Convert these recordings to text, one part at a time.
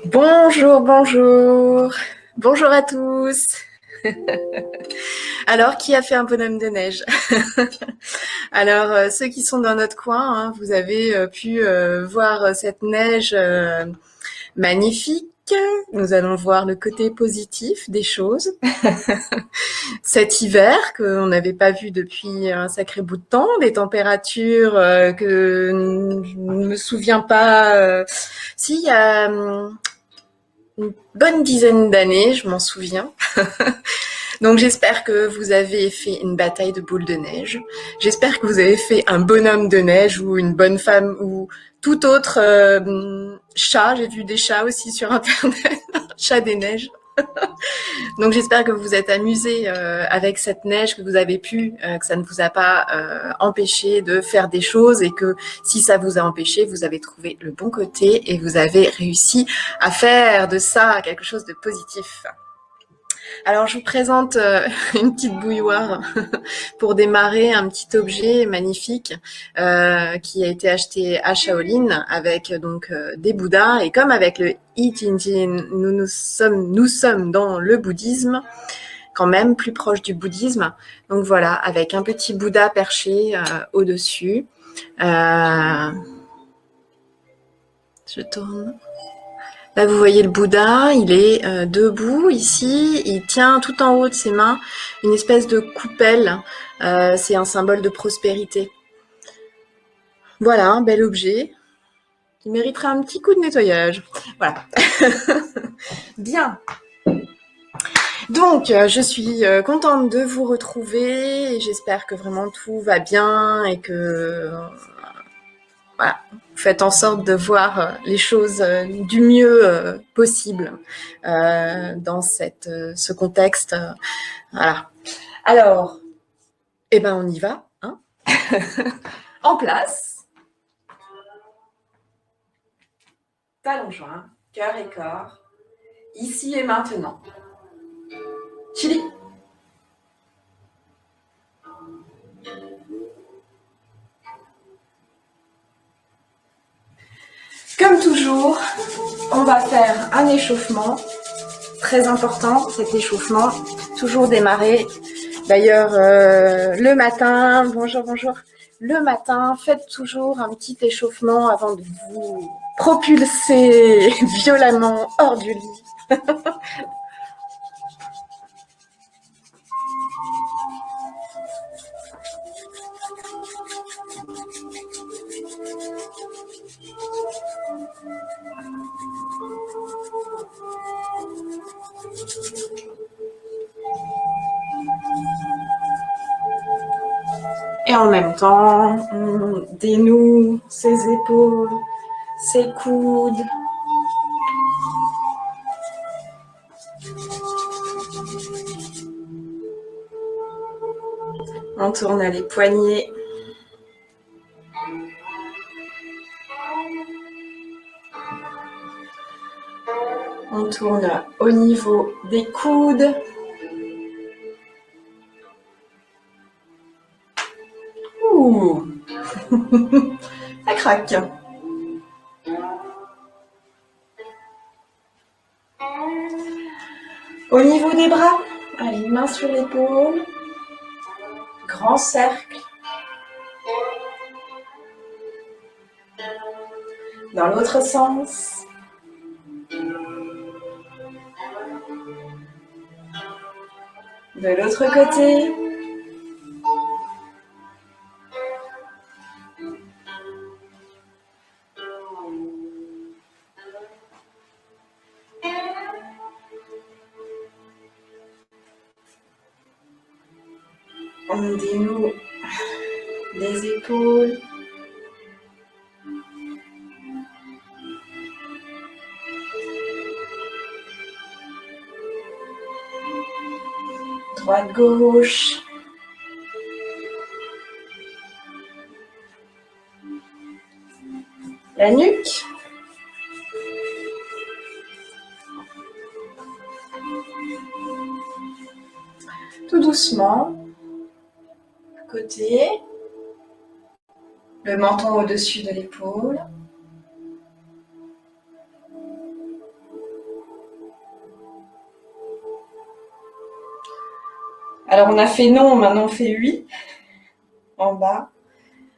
Bonjour, bonjour. Bonjour à tous. Alors, qui a fait un bonhomme de neige? Alors, ceux qui sont dans notre coin, hein, vous avez pu voir cette neige magnifique. Nous allons voir le côté positif des choses. Cet hiver qu'on n'avait pas vu depuis un sacré bout de temps, des températures que je ne me souviens pas. Si, il y a une bonne dizaine d'années, je m'en souviens. Donc j'espère que vous avez fait une bataille de boules de neige. J'espère que vous avez fait un bonhomme de neige ou une bonne femme ou tout autre chat. J'ai vu des chats aussi sur internet, chat des neiges. Donc j'espère que vous vous êtes amusés avec cette neige, que vous avez pu, que ça ne vous a pas empêché de faire des choses et que si ça vous a empêché, vous avez trouvé le bon côté et vous avez réussi à faire de ça quelque chose de positif. Alors, je vous présente une petite bouilloire pour démarrer, un petit objet magnifique qui a été acheté à Shaolin avec donc des Bouddhas. Et comme avec le I Ching Ching, nous sommes dans le bouddhisme, quand même plus proche du bouddhisme. Donc voilà, avec un petit Bouddha perché au-dessus. Je tourne. Là, vous voyez le Bouddha, il est debout ici, il tient tout en haut de ses mains une espèce de coupelle, c'est un symbole de prospérité. Voilà, un bel objet qui mériterait un petit coup de nettoyage. Voilà. Bien. Donc, je suis contente de vous retrouver et j'espère que vraiment tout va bien et que voilà, faites en sorte de voir les choses du mieux possible dans ce contexte. Voilà. Alors, eh ben on y va. Hein. En place. Talons joints, cœur et corps. Ici et maintenant. Chili. Comme toujours, on va faire un échauffement très important, cet échauffement, toujours démarrer. D'ailleurs, le matin, bonjour, le matin, faites toujours un petit échauffement avant de vous propulser violemment hors du lit. Et en même temps, on dénoue ses épaules, ses coudes. On tourne les poignets. On tourne au niveau des coudes. Ouh. Ça craque. Au niveau des bras, allez, main sur l'épaule. Grand cercle. Dans l'autre sens. De l'autre côté. On dénoue les épaules. Droite, gauche. La nuque. Tout doucement. Côté. le menton au-dessus de l'épaule. Alors on a fait non, maintenant on fait oui, en bas.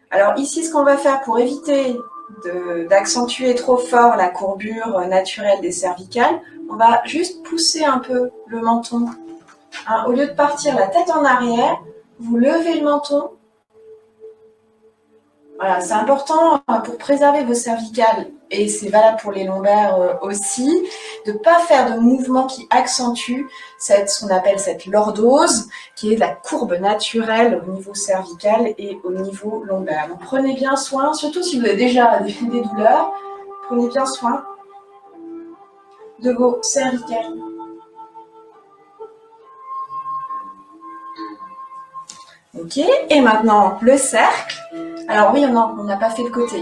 Alors ici, ce qu'on va faire pour éviter d'accentuer trop fort la courbure naturelle des cervicales, on va juste pousser un peu le menton. Hein, au lieu de partir la tête en arrière, vous levez le menton. Voilà, c'est important pour préserver vos cervicales, et c'est valable pour les lombaires aussi, de ne pas faire de mouvements qui accentuent ce qu'on appelle cette lordose, qui est la courbe naturelle au niveau cervical et au niveau lombaire. Donc prenez bien soin, surtout si vous avez déjà des douleurs, prenez bien soin de vos cervicales. Ok, et maintenant le cercle. Alors oui, on n'a pas fait le côté.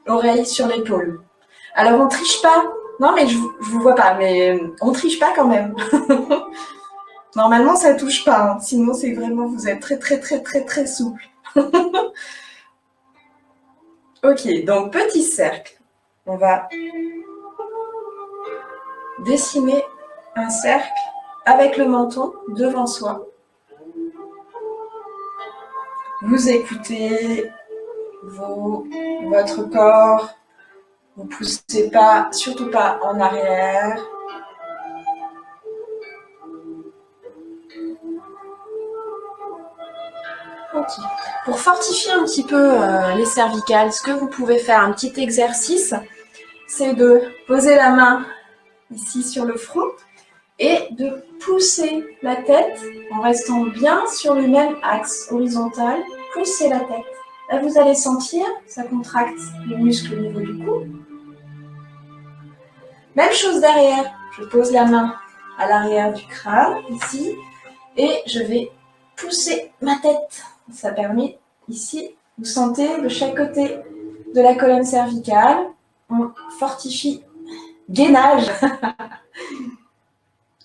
Oreille sur l'épaule. Alors on triche pas. Non mais je vous vois pas, mais on triche pas quand même. Normalement ça touche pas, hein. Sinon c'est vraiment, vous êtes très très très très très souple. Ok, donc petit cercle. On va dessiner un cercle avec le menton devant soi. Vous écoutez votre corps. Vous ne poussez pas, surtout pas en arrière. Ok. Pour fortifier un petit peu les cervicales, ce que vous pouvez faire, un petit exercice, c'est de poser la main ici sur le front et de pousser la tête en restant bien sur le même axe horizontal. Poussez la tête. Là, vous allez sentir, ça contracte les muscles au niveau du cou. Même chose derrière. Je pose la main à l'arrière du crâne, ici, et je vais pousser ma tête. Ça permet, ici, vous sentez de chaque côté de la colonne cervicale, on fortifie, gainage.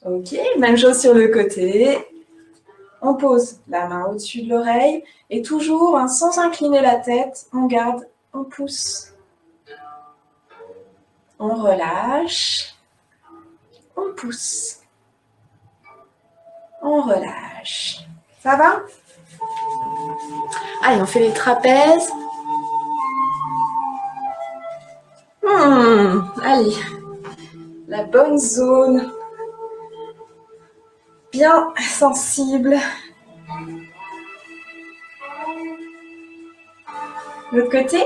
Ok, même chose sur le côté. On pose la main au-dessus de l'oreille et toujours, hein, sans incliner la tête, on garde, on pousse. On relâche, on pousse. On relâche. Ça va? Allez, on fait les trapèzes. Allez, la bonne zone, bien sensible. L'autre côté.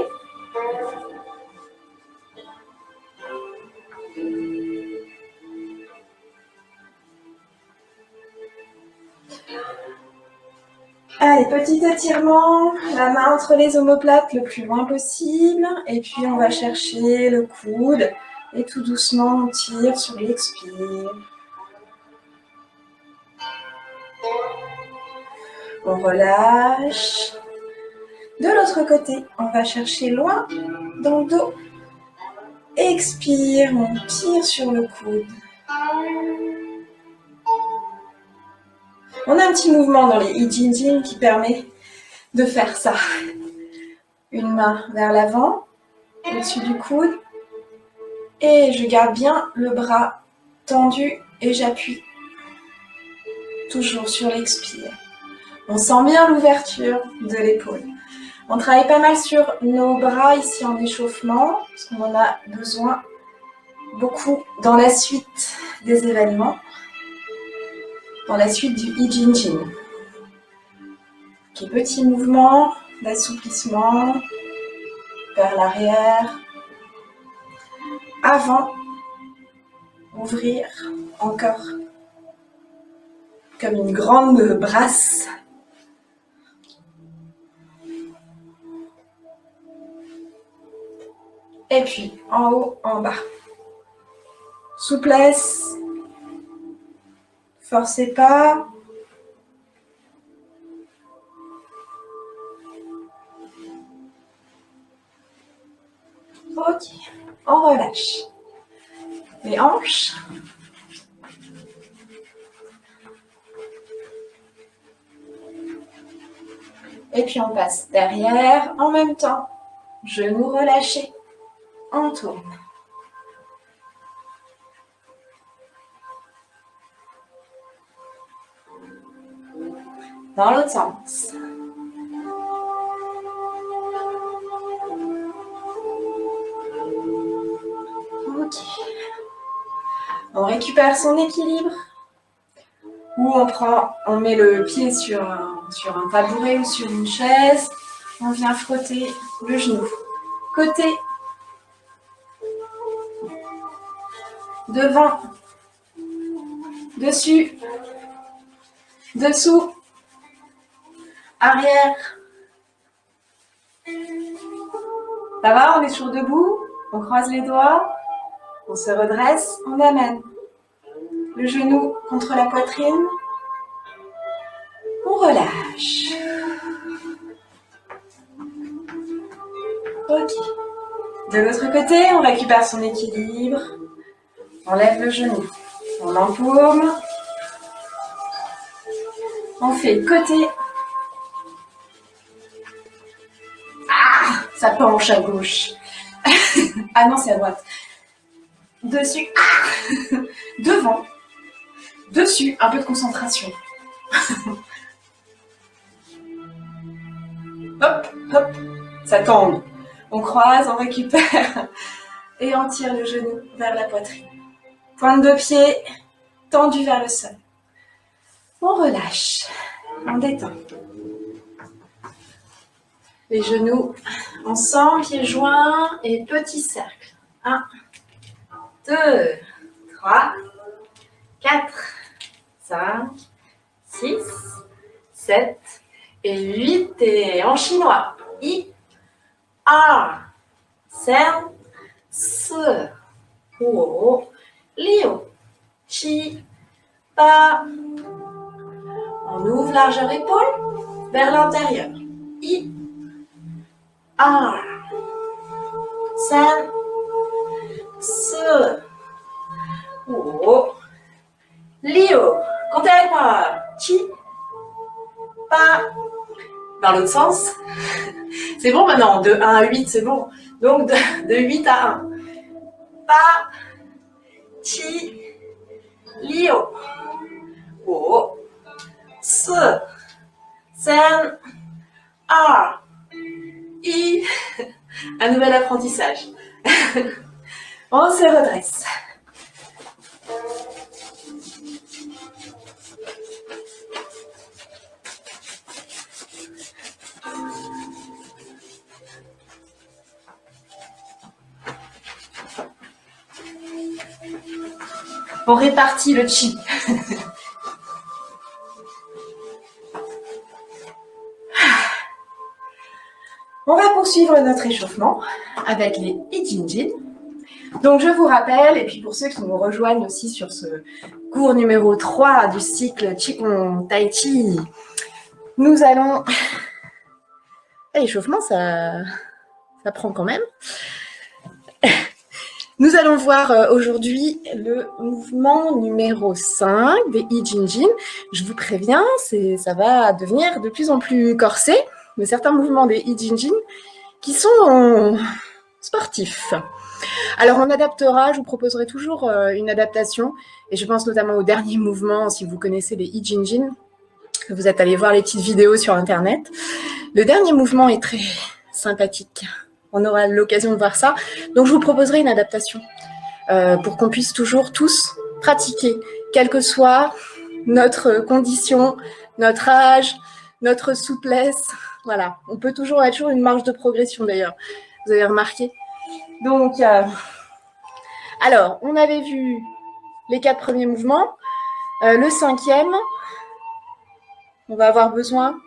Allez, petit étirement, la main entre les omoplates le plus loin possible. Et puis on va chercher le coude. Et tout doucement, on tire sur l'expire. On relâche. De l'autre côté, on va chercher loin dans le dos. Expire, on tire sur le coude. On a un petit mouvement dans les Ijinjin qui permet de faire ça. Une main vers l'avant, au-dessus du coude. Et je garde bien le bras tendu et j'appuie. Toujours sur l'expire. On sent bien l'ouverture de l'épaule. On travaille pas mal sur nos bras ici en échauffement, parce qu'on en a besoin beaucoup dans la suite des événements, dans la suite du Ijinjin. Okay, petit mouvement d'assouplissement vers l'arrière, avant, ouvrir encore comme une grande brasse. Et puis, en haut, en bas. Souplesse. Forcez pas. Ok, on relâche. Les hanches. Et puis on passe derrière en même temps. Genoux relâchés. On tourne. Dans l'autre sens. Ok. On récupère son équilibre. Ou on met le pied sur un tabouret ou sur une chaise. On vient frotter le genou. Côté. Devant. Dessus. Dessous. Arrière. Ça va, on est toujours debout. On croise les doigts. On se redresse. On amène le genou contre la poitrine. On relâche. Ok. De l'autre côté, on récupère son équilibre. On lève le genou. On empaume. On fait côté. Ah, ça penche à gauche. Ah non, c'est à droite. Dessus. Ah, devant. Dessus. Un peu de concentration. Hop, hop. Ça tombe. On croise, on récupère. Et on tire le genou vers la poitrine. Pointe de pied tendue vers le sol. On relâche. On détend. Les genoux ensemble, pieds joints et petit cercle. 1, 2, 3, 4, 5, 6, 7 et 8. Et en chinois. I, A, Sen, Se, Wo, Liu, Chi, Pa. On ouvre largeur épaule vers l'intérieur. I, A, Sen, Se, Wo, Liu. Comptez avec moi. Chi, Pa. Dans l'autre sens. C'est bon maintenant, de 1 à 8, c'est bon. Donc de 8 à 1. Pa, Chi, Liu, Wo, Se, Sen, A, I. Un nouvel apprentissage. On se redresse. On répartit le chi. On va poursuivre notre échauffement avec les Ijinjin. Donc je vous rappelle, et puis pour ceux qui nous rejoignent aussi sur ce cours numéro 3 du cycle Qigong Tai Chi, nous allons... L'échauffement, ça prend quand même. Nous allons voir aujourd'hui le mouvement numéro 5 des Ijinjin. Je vous préviens, ça va devenir de plus en plus corsé, mais certains mouvements des Ijinjin qui sont sportifs. Alors on adaptera, je vous proposerai toujours une adaptation, et je pense notamment au dernier mouvement, si vous connaissez les Ijinjin, vous êtes allé voir les petites vidéos sur internet. Le dernier mouvement est très sympathique, on aura l'occasion de voir ça, donc je vous proposerai une adaptation pour qu'on puisse toujours tous pratiquer, quelle que soit notre condition, notre âge, notre souplesse. Voilà, on peut toujours être toujours une marge de progression d'ailleurs, vous avez remarqué. Donc, alors, on avait vu les 4 premiers mouvements. Le 5e, on va avoir besoin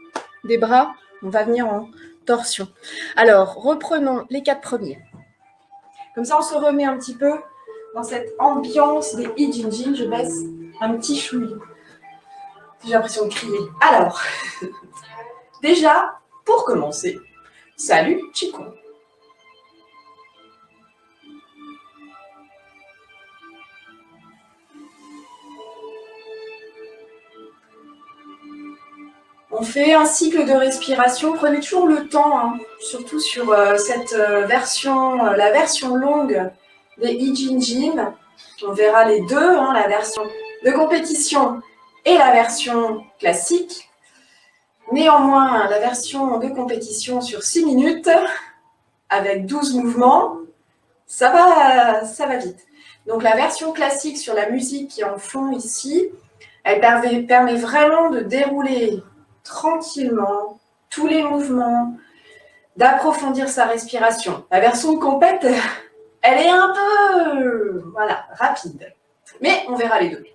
des bras, on va venir en torsion. Alors, reprenons les 4 premiers. Comme ça, on se remet un petit peu dans cette ambiance des Ijinjin. Je baisse un petit chouï. J'ai l'impression de crier. Alors, déjà, pour commencer, salut Qigong. On fait un cycle de respiration. Prenez toujours le temps, hein, surtout sur cette version, la version longue des I-Ching. On verra les deux, hein, la version de compétition et la version classique. Néanmoins, la version de compétition sur 6 minutes, avec 12 mouvements, ça va vite. Donc la version classique sur la musique qui est en fond ici, elle permet vraiment de dérouler tranquillement tous les mouvements, d'approfondir sa respiration. La version compète, elle est un peu rapide. Mais on verra les deux.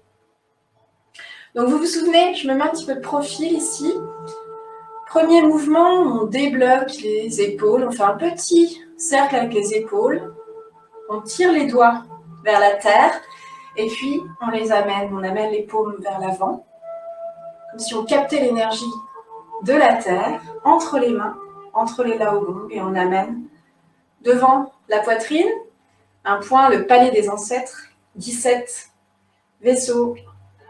Donc vous vous souvenez, je me mets un petit peu de profil ici. Premier mouvement, on débloque les épaules, on fait un petit cercle avec les épaules, on tire les doigts vers la terre et puis on amène les paumes vers l'avant, comme si on captait l'énergie de la terre entre les mains, entre les laogong, et on amène devant la poitrine, un point, le palier des ancêtres, 17 vaisseaux,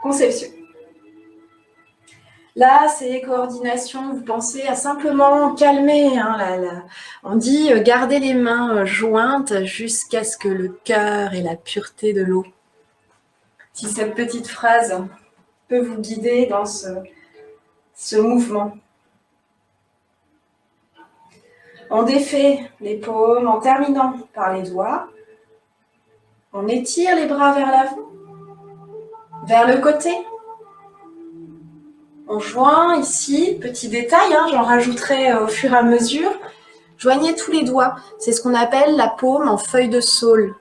conception. Là, c'est coordination, vous pensez à simplement calmer. Hein, on dit garder les mains jointes jusqu'à ce que le cœur ait la pureté de l'eau. Si cette petite phrase peut vous guider dans ce mouvement. On défait les paumes en terminant par les doigts. On étire les bras vers l'avant, vers le côté. On joint ici, petit détail, hein, j'en rajouterai au fur et à mesure. Joignez tous les doigts, c'est ce qu'on appelle la paume en feuille de saule.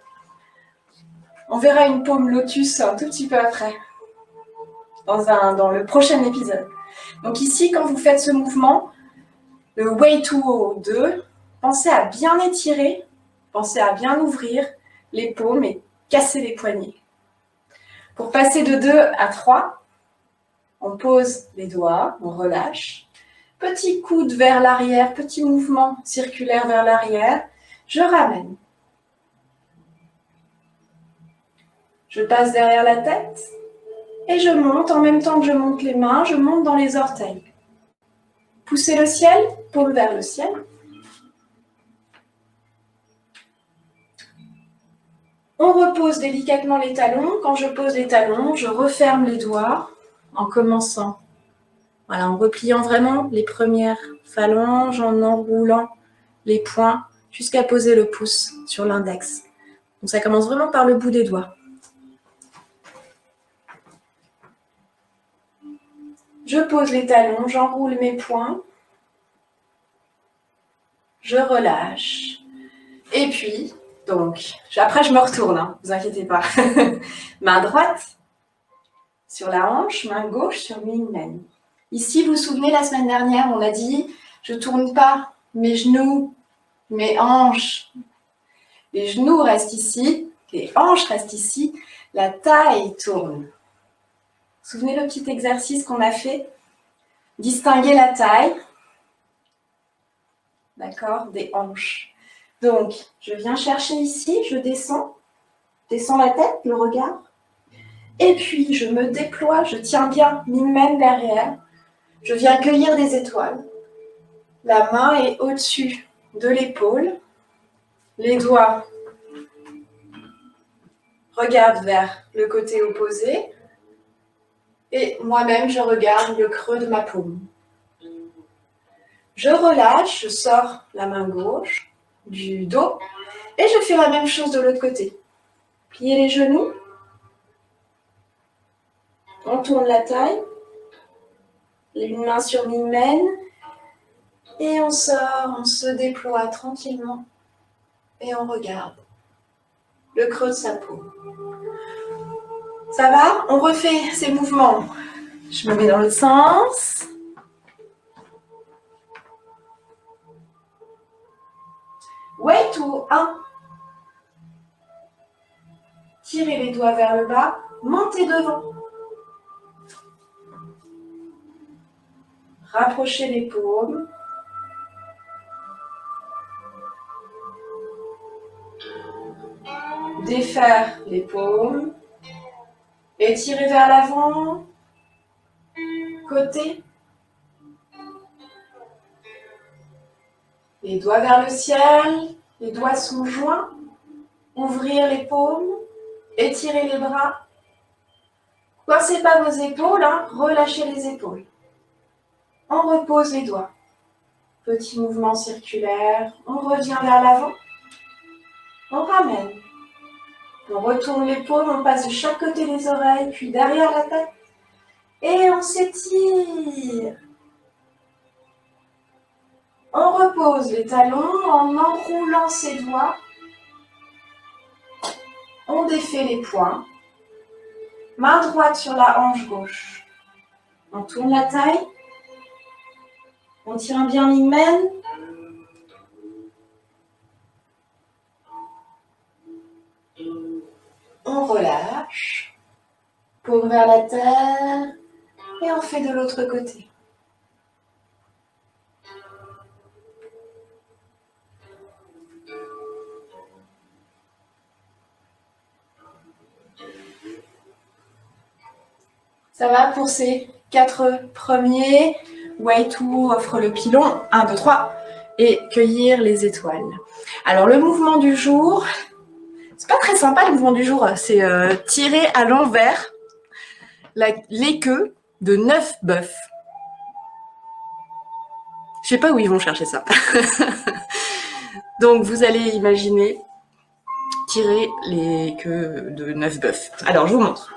On verra une paume lotus un tout petit peu après, dans le prochain épisode. Donc ici, quand vous faites ce mouvement, le Way to 2, pensez à bien étirer, pensez à bien ouvrir les paumes et casser les poignets. Pour passer de 2 à 3, on pose les doigts, on relâche. Petit coude vers l'arrière, petit mouvement circulaire vers l'arrière. Je ramène. Je passe derrière la tête et je monte. En même temps que je monte les mains, je monte dans les orteils. Poussez le ciel, paume vers le ciel. On repose délicatement les talons. Quand je pose les talons, je referme les doigts en commençant. Voilà, en repliant vraiment les premières phalanges, en enroulant les poings jusqu'à poser le pouce sur l'index. Donc ça commence vraiment par le bout des doigts. Je pose les talons, j'enroule mes poings. Je relâche. Et puis, donc, après je me retourne, hein, vous inquiétez pas. Main droite sur la hanche, main gauche sur Minmen. Ici, vous vous souvenez, la semaine dernière, on a dit, je ne tourne pas mes genoux, mes hanches. Les genoux restent ici, les hanches restent ici, la taille tourne. Vous vous souvenez le petit exercice qu'on a fait? Distinguer la taille, d'accord, des hanches. Donc, je viens chercher ici, je descends la tête, le regard, et puis je me déploie, je tiens bien Minmen derrière, je viens cueillir des étoiles. La main est au-dessus de l'épaule, les doigts regardent vers le côté opposé, et moi-même je regarde le creux de ma paume. Je relâche, je sors la main gauche du dos, et je fais la même chose de l'autre côté. Pliez les genoux, on tourne la taille, une main sur Minmen, et on sort, on se déploie tranquillement, et on regarde le creux de sa peau. Ça va? On refait ces mouvements. Je me mets dans l'autre sens. Way to 1. Tirez les doigts vers le bas, montez devant. Rapprochez les paumes. Défaire les paumes. Étirez vers l'avant. Côté. Les doigts vers le ciel, les doigts sont joints. Ouvrir les paumes, étirer les bras. Coincez pas vos épaules, hein, relâchez les épaules. On repose les doigts. Petit mouvement circulaire, on revient vers l'avant. On ramène. On retourne les paumes, on passe de chaque côté des oreilles, puis derrière la tête. Et on s'étire. On repose les talons en enroulant ses doigts. On défait les poings. Main droite sur la hanche gauche. On tourne la taille. On tire un bien l'hymen. On relâche. Paume vers la terre. Et on fait de l'autre côté. Ça va pour ces 4 premiers. Way to offre le pilon. 1, 2, 3. Et cueillir les étoiles. Alors le mouvement du jour, c'est pas très sympa le mouvement du jour. C'est tirer à l'envers l'équeu de 9 bœufs. Je sais pas où ils vont chercher ça. Donc vous allez imaginer tirer les queues de 9 bœufs. Alors je vous montre.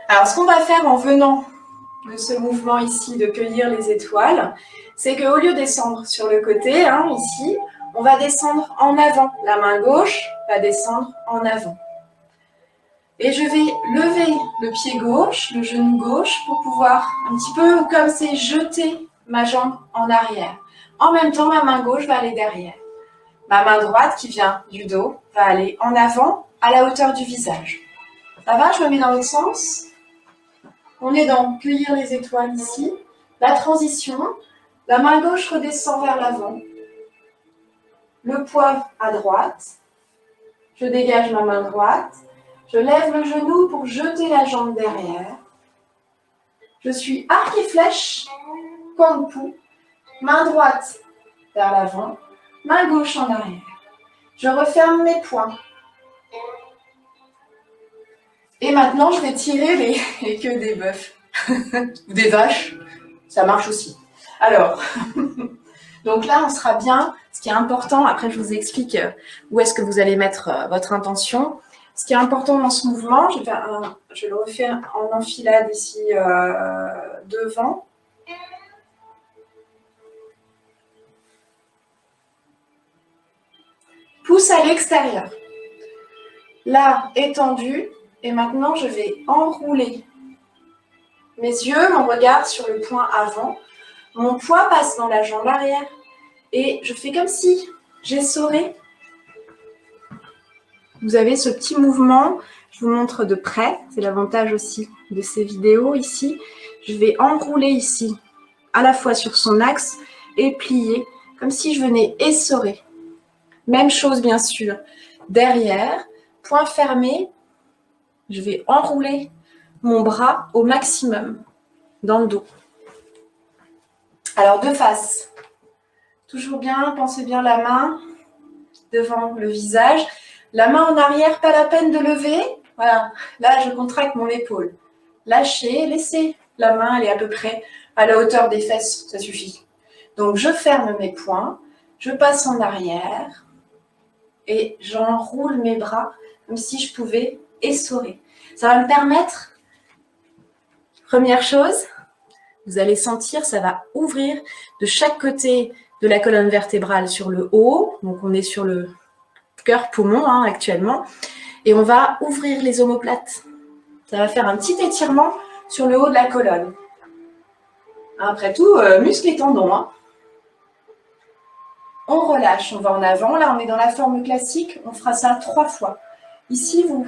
Alors, ce qu'on va faire en venant de ce mouvement ici de cueillir les étoiles, c'est qu'au lieu de descendre sur le côté, hein, ici, on va descendre en avant. La main gauche va descendre en avant. Et je vais lever le pied gauche, le genou gauche, pour pouvoir, un petit peu comme c'est jeter ma jambe en arrière. En même temps, ma main gauche va aller derrière. Ma main droite, qui vient du dos, va aller en avant, à la hauteur du visage. Ça va, je me mets dans l'autre sens. On est dans cueillir les étoiles ici. La transition, la main gauche redescend vers l'avant. Le poing à droite. Je dégage ma main droite. Je lève le genou pour jeter la jambe derrière. Je suis arc et flèche, Kong-Pu. Main droite vers l'avant, main gauche en arrière. Je referme mes poings. Et maintenant, je vais tirer les queues des bœufs. Ou des vaches, ça marche aussi. Alors, donc là, on sera bien. Ce qui est important, après je vous explique où est-ce que vous allez mettre votre intention. Ce qui est important dans ce mouvement, je le refais en enfilade ici devant. Pouce à l'extérieur. Là, étendu. Et maintenant, je vais enrouler mes yeux, mon regard sur le point avant. Mon poids passe dans la jambe arrière. Et je fais comme si j'essorais. Vous avez ce petit mouvement. Je vous montre de près. C'est l'avantage aussi de ces vidéos ici. Je vais enrouler ici, à la fois sur son axe et plier, comme si je venais essorer. Même chose, bien sûr. Derrière, poing fermé. Je vais enrouler mon bras au maximum dans le dos. Alors, de face. Toujours bien, pensez bien la main devant le visage. La main en arrière, pas la peine de lever. Voilà, là, je contracte mon épaule. Lâchez, laissez la main, elle est à peu près à la hauteur des fesses, ça suffit. Donc, je ferme mes poings, je passe en arrière et j'enroule mes bras comme si je pouvais essorer. Ça va me permettre, première chose, vous allez sentir, ça va ouvrir de chaque côté de la colonne vertébrale sur le haut. Donc, on est sur le cœur-poumon actuellement. Et on va ouvrir les omoplates. Ça va faire un petit étirement sur le haut de la colonne. Après tout, muscles et tendons. Hein. On relâche, on va en avant. Là, on est dans la forme classique. On fera ça 3 fois. Ici, vous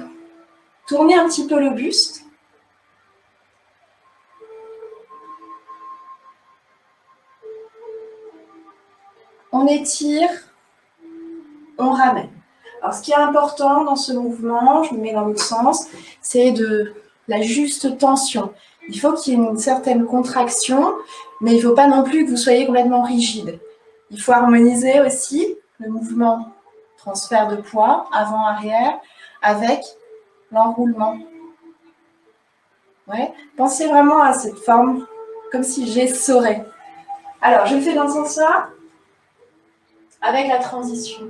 tournez un petit peu le buste. On étire, on ramène. Alors, ce qui est important dans ce mouvement, je me mets dans l'autre sens, c'est de la juste tension. Il faut qu'il y ait une certaine contraction, mais il ne faut pas non plus que vous soyez complètement rigide. Il faut harmoniser aussi le mouvement transfert de poids avant-arrière avec l'enroulement. Ouais. Pensez vraiment à cette forme comme si j'essorais. Alors, je le fais dans ce sens-là avec la transition.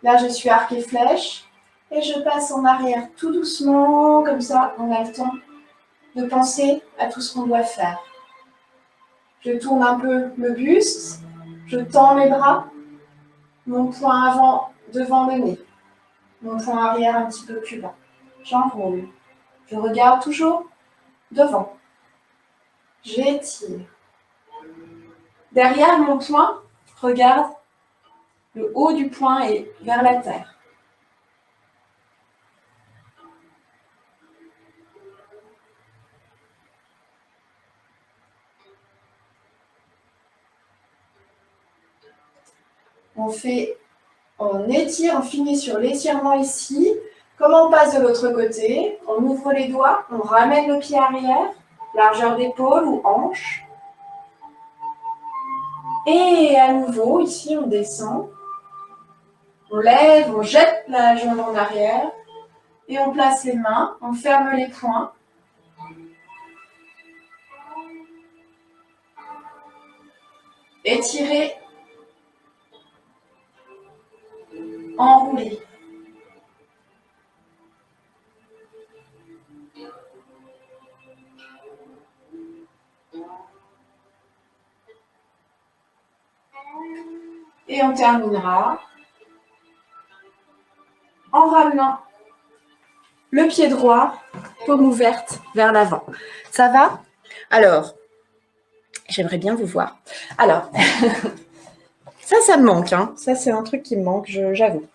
Là, je suis arc et flèche et je passe en arrière tout doucement, comme ça, on a le temps de penser à tout ce qu'on doit faire. Je tourne un peu le buste, je tends mes bras, mon poing avant devant le nez, mon poing arrière un petit peu plus bas. J'enroule. Je regarde toujours devant. J'étire. Derrière mon poing, regarde le haut du poing et vers la terre. On étire, on finit sur l'étirement ici. Comme on passe de l'autre côté, on ouvre les doigts, on ramène le pied arrière, largeur d'épaule ou hanche. Et à nouveau, ici, on descend. On lève, on jette la jambe en arrière. Et on place les mains, on ferme les poings. Étirer. Enrouler. Et on terminera en ramenant le pied droit, paume ouverte vers l'avant. Ça va? Alors, j'aimerais bien vous voir. Alors, ça me manque. Hein. Ça, c'est un truc qui me manque, j'avoue.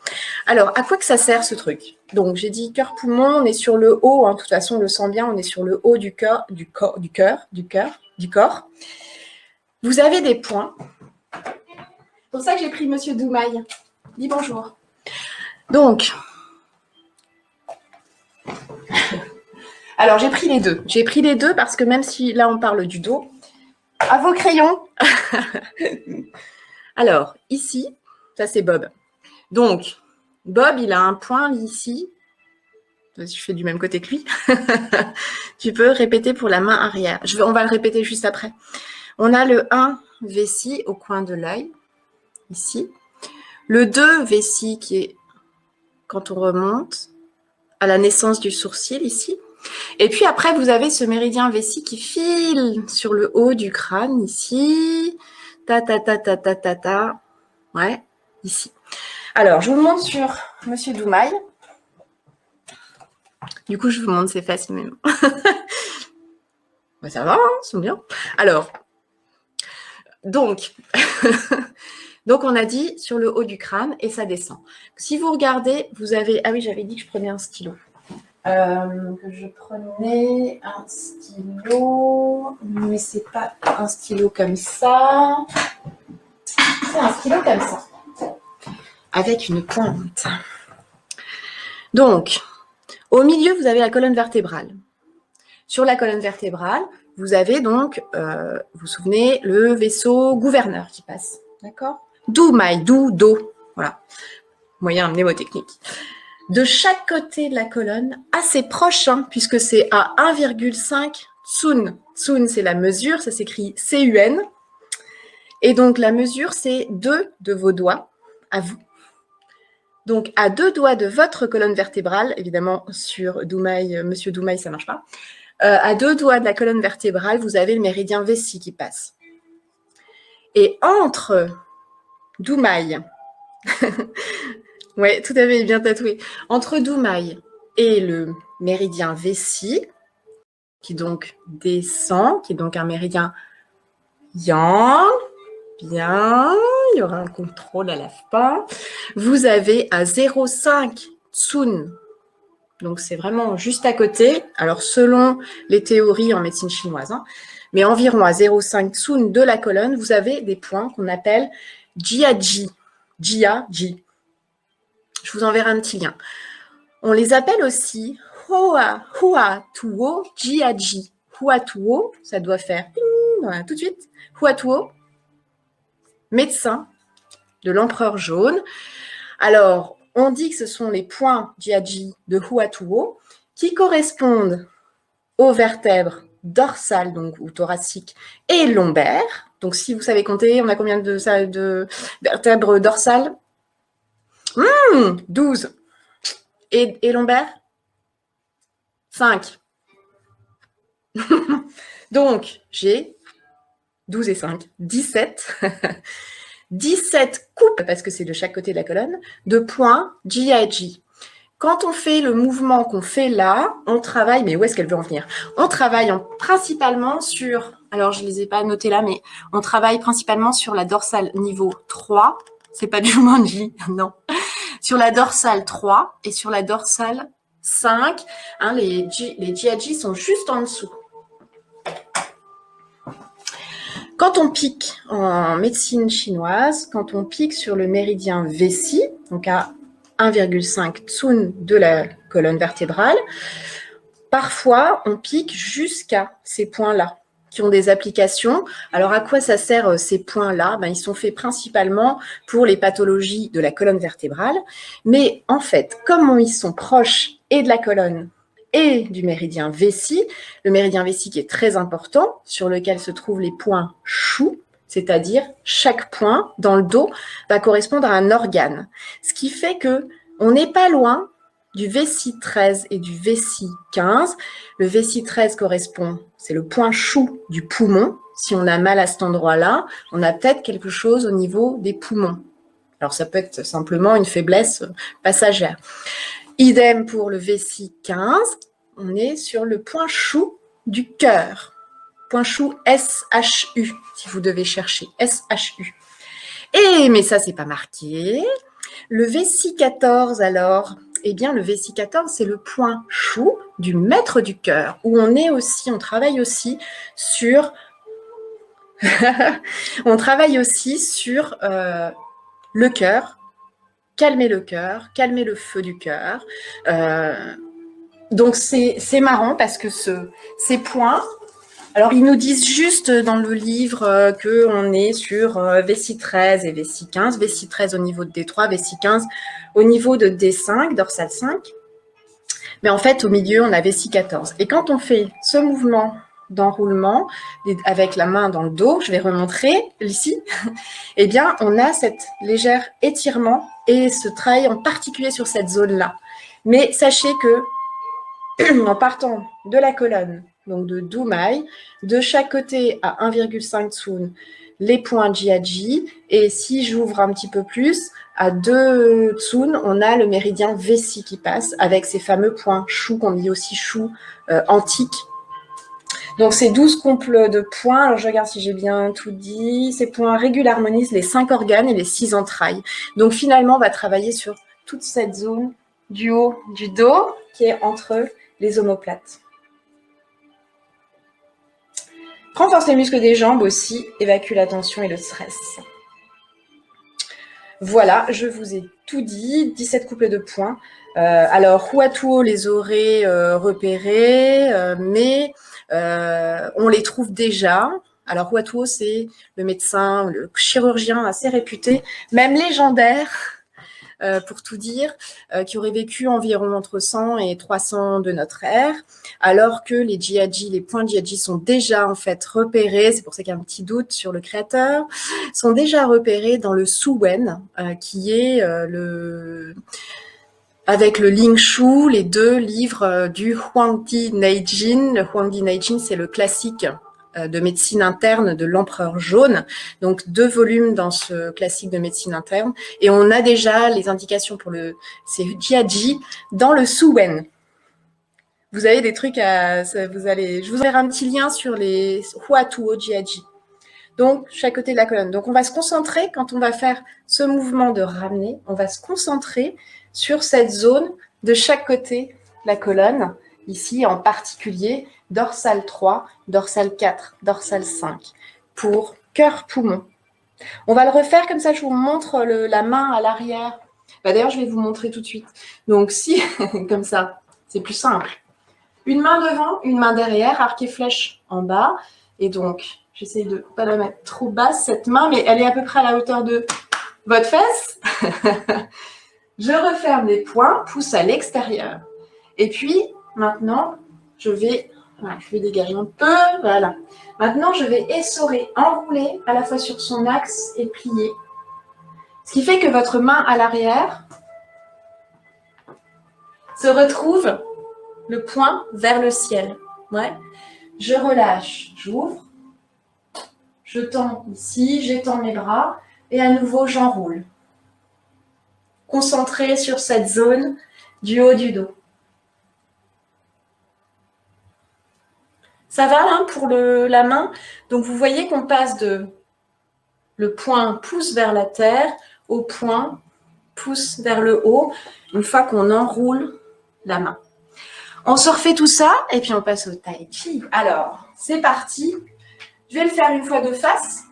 Alors, à quoi que ça sert ce truc? Donc, j'ai dit cœur-poumon, on est sur le haut. Hein. De toute façon, on le sent bien, on est sur le haut du corps. Vous avez des points. C'est pour ça que j'ai pris Monsieur Doumaille. Dis bonjour. Donc, alors j'ai pris les deux. J'ai pris les deux parce que même si là on parle du dos, à vos crayons. Alors, ici, ça c'est Bob. Donc, Bob, il a un point ici. Je fais du même côté que lui. Tu peux répéter pour la main arrière. On va le répéter juste après. On a le 1 vessie au coin de l'œil, ici. Le 2 vessie qui est quand on remonte à la naissance du sourcil, ici. Et puis après, vous avez ce méridien vessie qui file sur le haut du crâne, ici. Ta. Ouais, ici. Alors, je vous montre sur Monsieur Doumaille. Du coup, je vous montre ses fesses même. Ça va, hein, c'est bien. Alors, donc, on a dit sur le haut du crâne et ça descend. Si vous regardez, vous avez... Ah oui, j'avais dit que je prenais un stylo. Que je prenais un stylo, mais c'est pas un stylo comme ça. C'est un stylo comme ça, avec une pointe. Donc, au milieu, vous avez la colonne vertébrale. Sur la colonne vertébrale, vous avez donc, vous vous souvenez, le vaisseau gouverneur qui passe. D'accord? Doumaille, do. Voilà. Moyen mnémotechnique. De chaque côté de la colonne, assez proche, hein, puisque c'est à 1,5 Tsun. Tsun, c'est la mesure, ça s'écrit CUN. Et donc, la mesure, c'est 2 de vos doigts, à vous. Donc, à 2 doigts de votre colonne vertébrale, évidemment, sur Doumaille, Monsieur Doumaille, ça ne marche pas. À 2 doigts de la colonne vertébrale, vous avez le méridien vessie qui passe. Et entre Doumaille, ouais, tout à fait, bien tatoué, entre Doumaille et le méridien vessie, qui donc descend, qui est donc un méridien yang, bien, il y aura un contrôle à la fin, vous avez à 0,5 Tsun. Donc, c'est vraiment juste à côté. Alors, selon les théories en médecine chinoise, hein, mais environ à 0,5 Tsun de la colonne, vous avez des points qu'on appelle Jiaji. Jiaji. Je vous enverrai un petit lien. On les appelle aussi Huatuo Jiaji. Huatuo, ça doit faire voilà, tout de suite. Huatuo, médecin de l'empereur jaune. Alors, on dit que ce sont les points Jiaji de Huatuo qui correspondent aux vertèbres dorsales donc, ou thoraciques et lombaires. Donc, si vous savez compter, on a combien de vertèbres dorsales 12. Et lombaires 5. Donc, j'ai 12 et 5, 17. 17 coupes, parce que c'est de chaque côté de la colonne, de points Jiaji. Quand on fait le mouvement qu'on fait là, on travaille, mais où est-ce qu'elle veut en venir? On travaille principalement sur, alors je ne les ai pas notés là, mais on travaille principalement sur la dorsale niveau 3, c'est pas du Jumanji, non, sur la dorsale 3 et sur la dorsale 5, hein, les Jiaji sont juste en dessous. Quand on pique en médecine chinoise, quand on pique sur le méridien Vessi, donc à 1,5 tsun de la colonne vertébrale, parfois on pique jusqu'à ces points-là qui ont des applications. Alors à quoi ça sert ces points-là? Ils sont faits principalement pour les pathologies de la colonne vertébrale, mais en fait, comme ils sont proches et de la colonne et du méridien Vessi, le méridien Vessi qui est très important, sur lequel se trouvent les points Shu, c'est-à-dire chaque point dans le dos va correspondre à un organe. Ce qui fait que on n'est pas loin du Vessi 13 et du Vessi 15. Le Vessi 13 correspond, c'est le point Shu du poumon. Si on a mal à cet endroit-là, on a peut-être quelque chose au niveau des poumons. Alors ça peut être simplement une faiblesse passagère. Idem pour le Vessi 15, on est sur le point Shu du cœur. Point Shu SHU, si vous devez chercher, SHU. Mais ça, c'est pas marqué. Le Vessi 14, alors, eh bien, le Vessi 14, c'est le point Shu du maître du cœur, où on travaille aussi sur le cœur, calmer le cœur, calmer le feu du cœur. Donc, c'est marrant parce que ces points, alors ils nous disent juste dans le livre qu'on est sur Vessi 13 et Vessi 15, Vessi 13 au niveau de D3, Vessi 15 au niveau de D5, dorsale 5. Mais en fait, au milieu, on a Vessi 14. Et quand on fait ce mouvement d'enroulement avec la main dans le dos, je vais remontrer ici, eh bien, on a cette légère étirement et ce travail en particulier sur cette zone-là. Mais sachez que, en partant de la colonne, donc de Dumai, de chaque côté à 1,5 tsun, les points Jiaji, et si j'ouvre un petit peu plus, à 2 tsun, on a le méridien Vessi qui passe, avec ces fameux points Shu, qu'on dit aussi Shu antique. Donc, ces 12 couples de points, alors je regarde si j'ai bien tout dit, ces points régularisent les 5 organes et les 6 entrailles. Donc, finalement, on va travailler sur toute cette zone du haut du dos, qui est entre les omoplates. Renforce les muscles des jambes aussi, évacue la tension et le stress. Voilà, je vous ai tout dit, 17 couples de points. Alors, Huatuo les aurait repérés, mais on les trouve déjà. Alors, Huatuo, c'est le médecin, le chirurgien assez réputé, même légendaire, pour tout dire, qui aurait vécu environ entre 100 et 300 de notre ère, alors que les Jiaji, les points Jiaji sont déjà en fait repérés, c'est pour ça qu'il y a un petit doute sur le créateur, sont déjà repérés dans le Suwen, qui est avec le Ling Shu, les 2 livres du Huangdi Neijin. Le Huangdi Neijin, c'est le classique de médecine interne de l'empereur jaune, donc 2 volumes dans ce classique de médecine interne, et on a déjà les indications pour ces Jiaji dans le Suwen. Vous avez des trucs je vous enverrai un petit lien sur les Huatuo Jiaji. Donc, chaque côté de la colonne. Donc, on va se concentrer, quand on va faire ce mouvement de ramener, on va se concentrer sur cette zone de chaque côté de la colonne, ici en particulier, dorsale 3, dorsale 4, dorsale 5, pour cœur-poumon. On va le refaire comme ça, je vous montre la main à l'arrière Bah, d'ailleurs, je vais vous montrer tout de suite. Donc, si, comme ça, c'est plus simple. Une main devant, une main derrière, arc et flèche en bas. Et donc, j'essaie de ne pas la mettre trop basse, cette main, mais elle est à peu près à la hauteur de votre fesse. Je referme les poings, pouce à l'extérieur. Et puis, maintenant, je vais dégager un peu, voilà. Maintenant, je vais essorer, enrouler à la fois sur son axe et plier. Ce qui fait que votre main à l'arrière se retrouve le poing vers le ciel. Ouais. Je relâche, j'ouvre, je tends ici, j'étends mes bras et à nouveau j'enroule. Concentré sur cette zone du haut du dos. Ça va hein, pour la main. Donc vous voyez qu'on passe de le poing pouce vers la terre au poing pouce vers le haut une fois qu'on enroule la main. On se refait tout ça et puis on passe au tai chi. Alors, c'est parti. Je vais le faire une fois de face.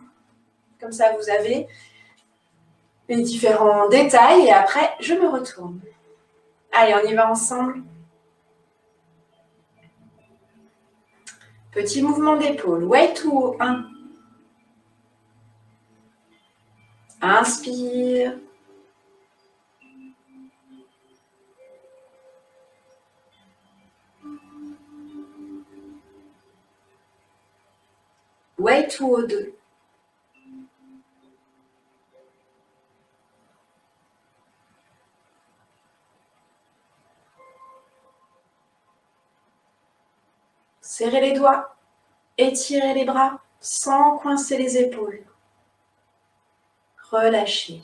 Comme ça, vous avez les différents détails et après, je me retourne. Allez, on y va ensemble. Petit mouvement d'épaule. Way to haut. 1. Inspire. Way to haut 2. Serrez les doigts. Étirez les bras sans coincer les épaules. Relâchez.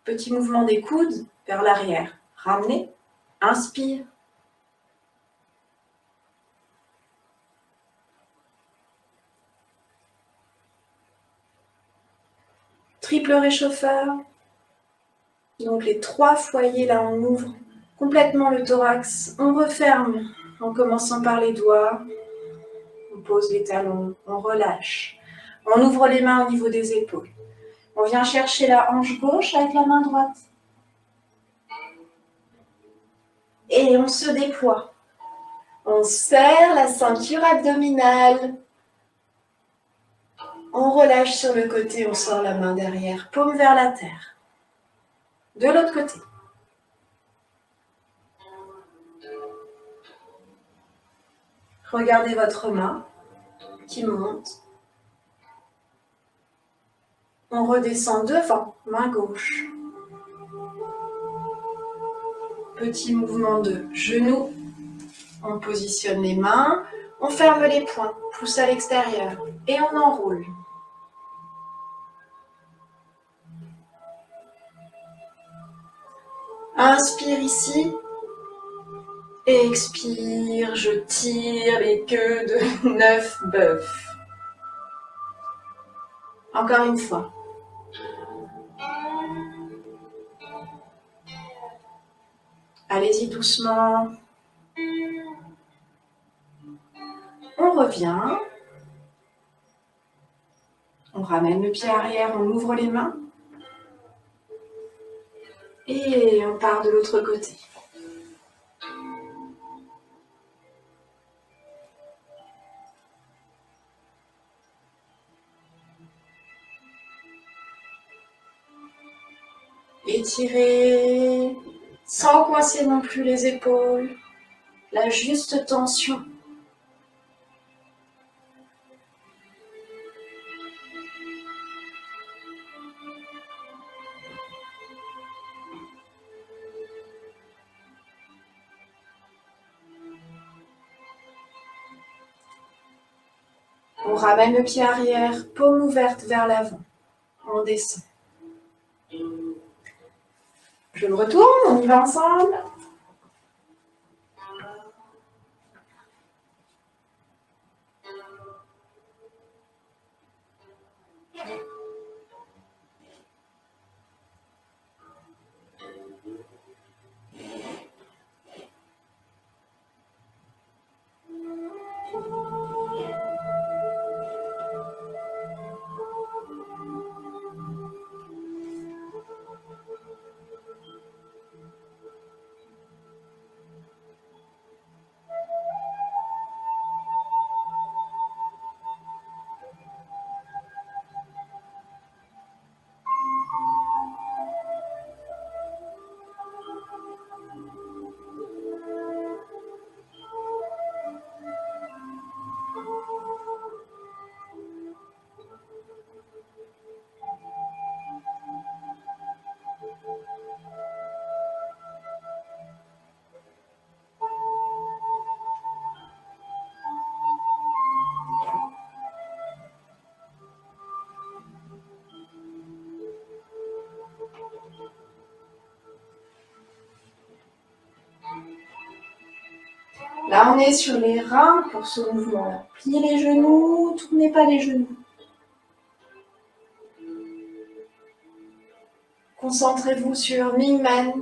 Petit mouvement des coudes vers l'arrière. Ramenez. Inspire. Triple réchauffeur. Donc les 3 foyers, là on ouvre complètement le thorax. On referme en commençant par les doigts. On pose les talons, on relâche. On ouvre les mains au niveau des épaules. On vient chercher la hanche gauche avec la main droite. Et on se déploie. On serre la ceinture abdominale. On relâche sur le côté, on sort la main derrière, paume vers la terre. De l'autre côté. Regardez votre main qui monte. On redescend devant, main gauche. Petit mouvement de genou. On positionne les mains, on ferme les poings, pouce à l'extérieur et on enroule. Inspire ici et expire, je tire les queues de 9 bœufs. Encore une fois. Allez-y doucement. On revient. On ramène le pied arrière, on ouvre les mains. Et on part de l'autre côté. Étirez, sans coincer non plus les épaules. La juste tension. On ramène le pied arrière, paume ouverte vers l'avant. On descend. Je me retourne, on y va ensemble. Là, on est sur les reins pour ce mouvement-là. Pliez les genoux, tournez pas les genoux. Concentrez-vous sur Mingmen.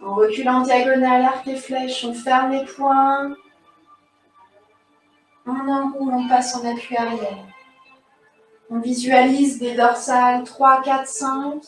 On recule en diagonale, arc et flèche, on ferme les poings. On enroule, on passe en appui arrière. On visualise des dorsales 3, 4, 5.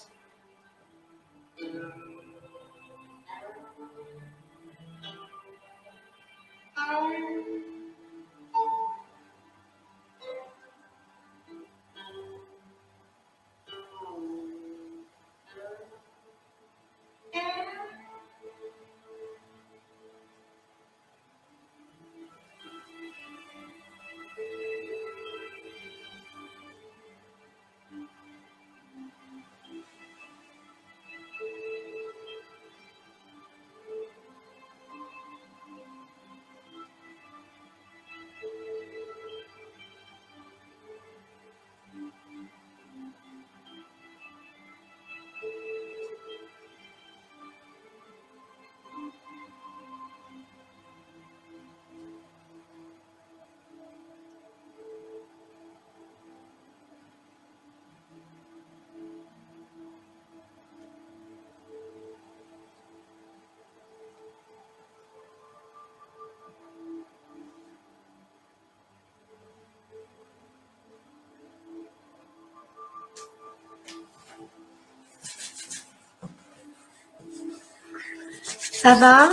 Ça va?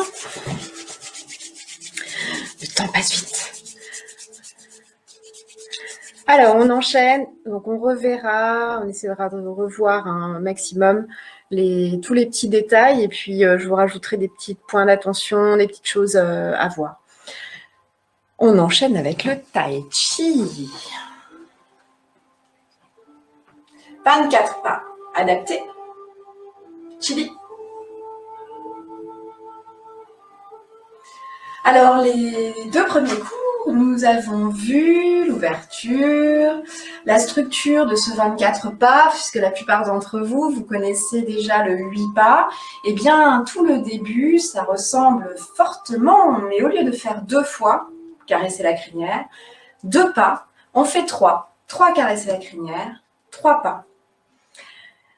Le temps passe vite. Alors, on enchaîne. Donc, on reverra, on essaiera de revoir un maximum tous les petits détails. Et puis, je vous rajouterai des petits points d'attention, des petites choses à voir. On enchaîne avec le Tai Chi. 24 pas adaptés. Chili. Alors, les 2 premiers cours, nous avons vu l'ouverture, la structure de ce 24 pas, puisque la plupart d'entre vous, vous connaissez déjà le 8 pas. Eh bien, tout le début, ça ressemble fortement, mais au lieu de faire 2 fois, caresser la crinière, 2 pas, on fait 3. 3 caresser la crinière, 3 pas.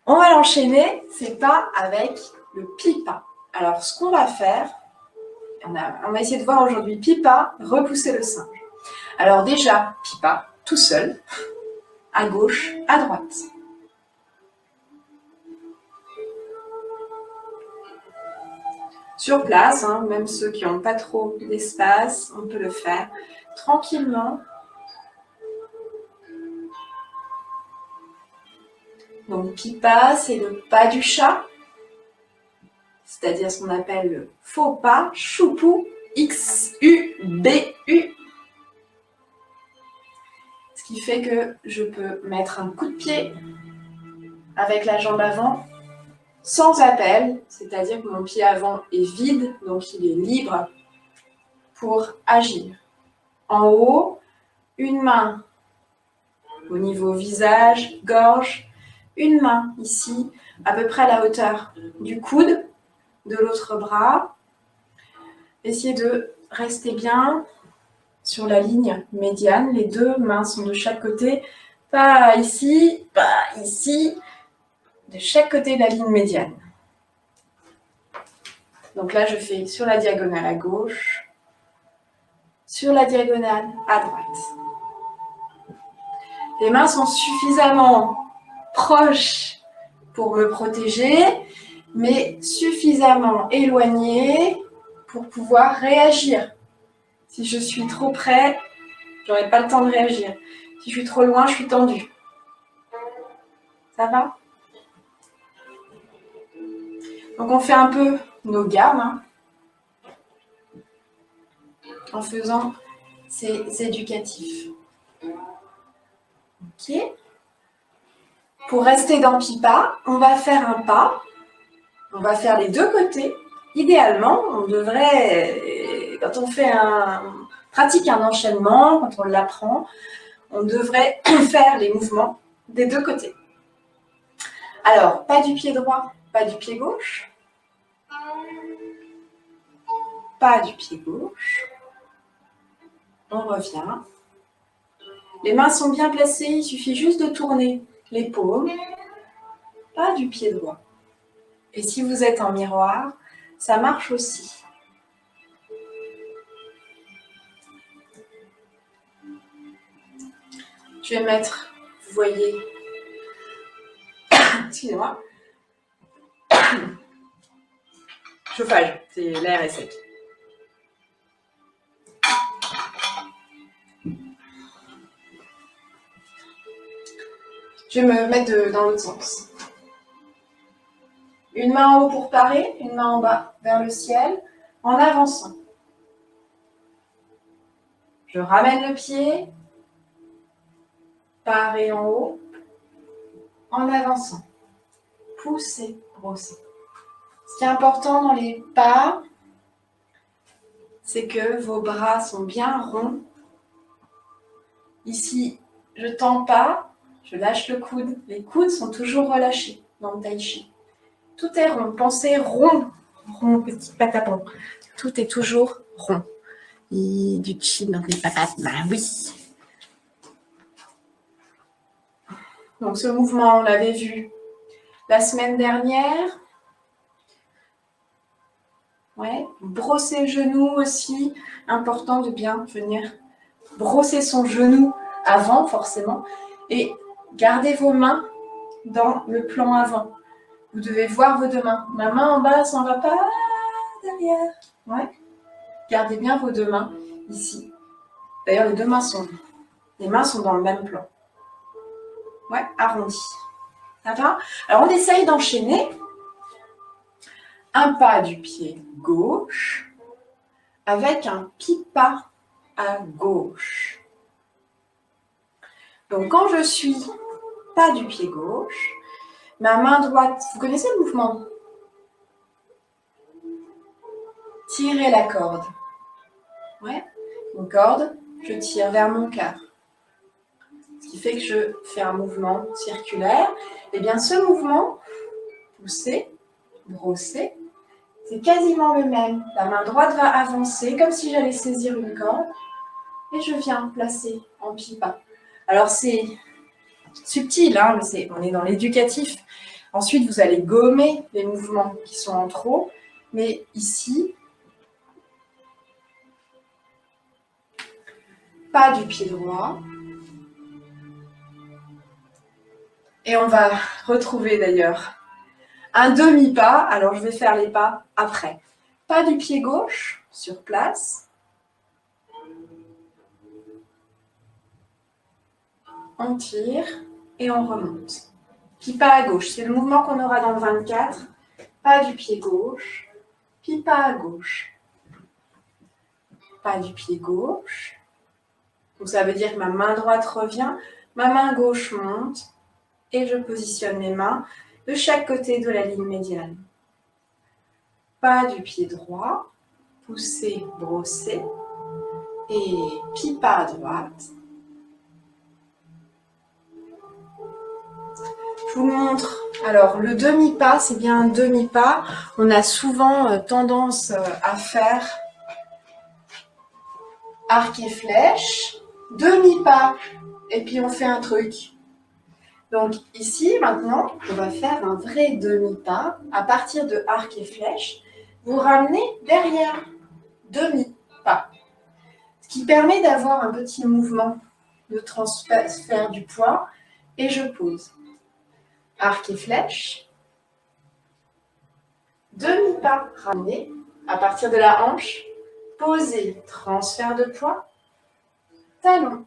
On va l'enchaîner, ces pas, avec le pipa. Alors, ce qu'on va faire, on va essayer de voir aujourd'hui pipa, repousser le singe. Alors déjà, pipa, tout seul, à gauche, à droite. Sur place, même ceux qui n'ont pas trop d'espace, on peut le faire tranquillement. Donc pipa, c'est le pas du chat, c'est-à-dire ce qu'on appelle le faux pas, choupou, X-U-B-U. Ce qui fait que je peux mettre un coup de pied avec la jambe avant, sans appel, c'est-à-dire que mon pied avant est vide, donc il est libre pour agir. En haut, une main au niveau visage, gorge, une main ici, à peu près à la hauteur du coude, de l'autre bras. Essayez de rester bien sur la ligne médiane. Les 2 mains sont de chaque côté, pas ici, de chaque côté de la ligne médiane. Donc là, je fais sur la diagonale à gauche, sur la diagonale à droite. Les mains sont suffisamment proches pour me protéger, mais suffisamment éloignées pour pouvoir réagir. Si je suis trop près, je n'aurai pas le temps de réagir. Si je suis trop loin, je suis tendue. Ça va? Donc on fait un peu nos gammes en faisant ces éducatifs. Ok. Pour rester dans pipa, on va faire un pas. On va faire les 2 côtés. Idéalement, on devrait, quand on pratique un enchaînement, quand on l'apprend, on devrait faire les mouvements des 2 côtés. Alors, pas du pied droit, pas du pied gauche. Pas du pied gauche. On revient. Les mains sont bien placées, il suffit juste de tourner les paumes. Pas du pied droit. Et si vous êtes en miroir, ça marche aussi. Je vais mettre, vous voyez, excusez-moi, chauffage, c'est l'air est sec. Je vais me mettre dans l'autre sens. Une main en haut pour parer, une main en bas vers le ciel, en avançant. Je ramène le pied, parer en haut, en avançant. Pousser, brosser. Ce qui est important dans les pas, c'est que vos bras sont bien ronds. Ici, je ne tends pas, je lâche le coude. Les coudes sont toujours relâchés dans le tai chi. Tout est rond. Pensez rond, rond, petit patapon. Tout est toujours rond. Et du chi dans les papates, bah oui. Donc ce mouvement, on l'avait vu la semaine dernière. Ouais. Brosser le genou aussi. Important de bien venir brosser son genou avant, forcément. Et gardez vos mains dans le plan avant. Vous devez voir vos deux mains. Ma main en bas, ça ne va pas derrière. Ouais. Gardez bien vos deux mains ici. D'ailleurs, les mains sont dans le même plan. Ouais, arrondi. Ça va? Alors, on essaye d'enchaîner un pas du pied gauche avec un pipa à gauche. Donc, quand je suis pas du pied gauche, ma main droite, vous connaissez le mouvement? Tirez la corde. Ouais, une corde, je tire vers mon cœur. Ce qui fait que je fais un mouvement circulaire. Et bien, ce mouvement, pousser, brosser, c'est quasiment le même. La main droite va avancer comme si j'allais saisir une corde et je viens placer en pipa. Alors, c'est subtil, hein, mais on est dans l'éducatif. Ensuite, vous allez gommer les mouvements qui sont en trop. Mais ici, pas du pied droit. Et on va retrouver d'ailleurs un demi-pas. Alors, je vais faire les pas après. Pas du pied gauche, sur place. On tire et on remonte. Pipa à gauche, c'est le mouvement qu'on aura dans le 24. Pas du pied gauche, pipa à gauche. Pas du pied gauche. Donc ça veut dire que ma main droite revient, ma main gauche monte et je positionne mes mains de chaque côté de la ligne médiane. Pas du pied droit, pousser, brosser et pipa à droite. Je vous montre. Alors, le demi-pas, c'est bien un demi-pas. On a souvent tendance à faire arc et flèche, demi-pas, et puis on fait un truc. Donc ici, maintenant, on va faire un vrai demi-pas. À partir de arc et flèche, vous ramenez derrière, demi-pas. Ce qui permet d'avoir un petit mouvement de transfert du poids, et je pose. Arc et flèche, demi-pas ramené, à partir de la hanche, posé, transfert de poids, talon.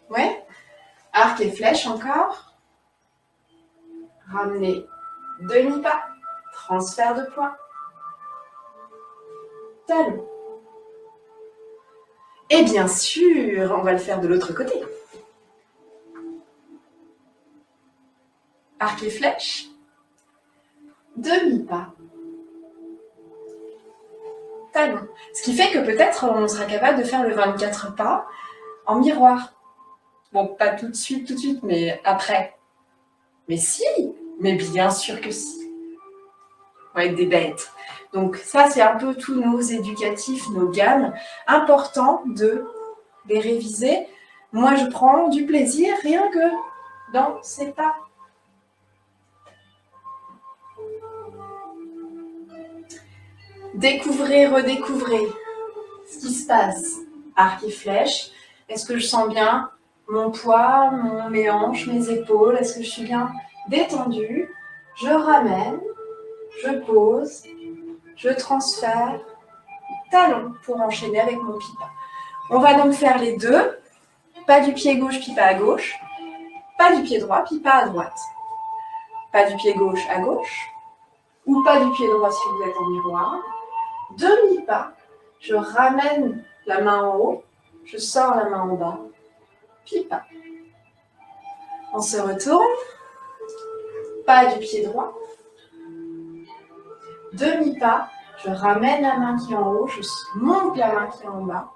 Ouais, arc et flèche encore, ramené, demi-pas, transfert de poids, talon. Et bien sûr, on va le faire de l'autre côté. Arc et flèche, demi-pas, talon. Ce qui fait que peut-être on sera capable de faire le 24 pas en miroir. Bon, pas tout de suite, mais après. Mais si, mais bien sûr que si. On va être des bêtes. Donc ça, c'est un peu tous nos éducatifs, nos gammes. Important de les réviser. Moi, je prends du plaisir rien que dans ces pas. Découvrez, redécouvrez ce qui se passe. Arc et flèche. Est-ce que je sens bien mon poids, mes hanches, mes épaules? Est-ce que je suis bien détendue? Je ramène, je pose, je transfère. Talon pour enchaîner avec mon pipa. On va donc faire les deux. Pas du pied gauche, pipa à gauche. Pas du pied droit, pipa à droite. Pas du pied gauche à gauche. Ou pas du pied droit si vous êtes en miroir. Demi-pas. Je ramène la main en haut. Je sors la main en bas. Pipa. On se retourne. Pas du pied droit. Demi-pas. Je ramène la main qui est en haut. Je monte la main qui est en bas.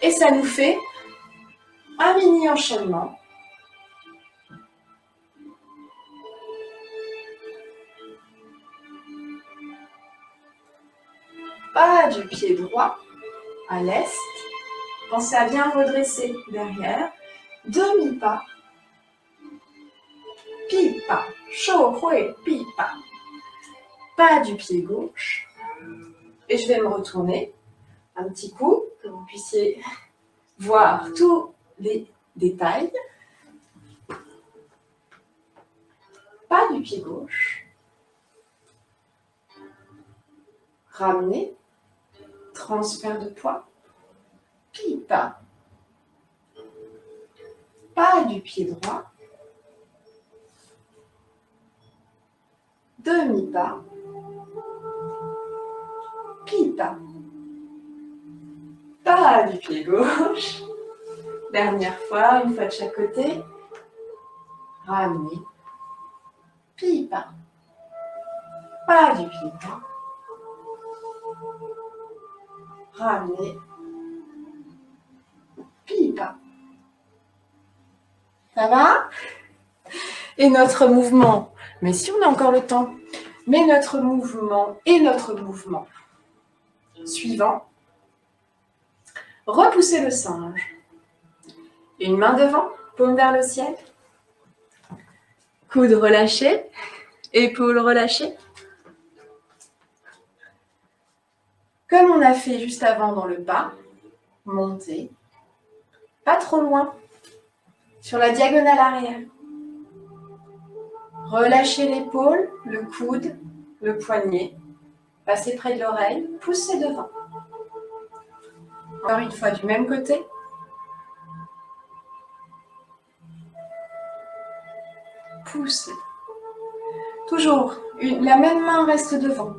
Et ça nous fait un mini enchaînement. Pas du pied droit à l'est. Pensez à bien redresser derrière. Demi-pas. Pipa. Shou hui pipa. Pas du pied gauche. Et je vais me retourner un petit coup, que vous puissiez voir tous les détails. Pas du pied gauche. Ramener. Transfert de poids. Pipa. Pas du pied droit. Demi-pas. Pipa. Pas du pied gauche. Dernière fois, une fois de chaque côté. Ramener. Pipa. Pas du pied droit. Ramener. Pipa. Ça va? Et notre mouvement, mais si on a encore le temps, mais notre mouvement et notre mouvement suivant, repoussez le singe. Une main devant, paume vers le ciel. Coude relâché, épaules relâchées. Comme on a fait juste avant dans le pas, montez, pas trop loin, sur la diagonale arrière. Relâchez l'épaule, le coude, le poignet. Passez près de l'oreille, poussez devant. Encore une fois du même côté. Poussez. Toujours, la même main reste devant.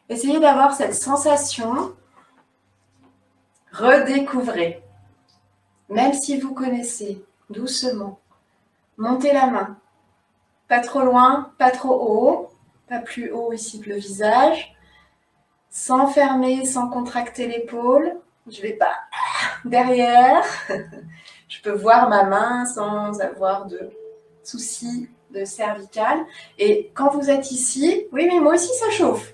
Essayez d'avoir cette sensation. Redécouvrez. Même si vous connaissez, doucement. Montez la main. Pas trop loin, pas trop haut. Pas plus haut ici que le visage. Sans fermer, sans contracter l'épaule. Je ne vais pas derrière. Je peux voir ma main sans avoir de soucis de cervical. Et quand vous êtes ici, oui, mais moi aussi ça chauffe.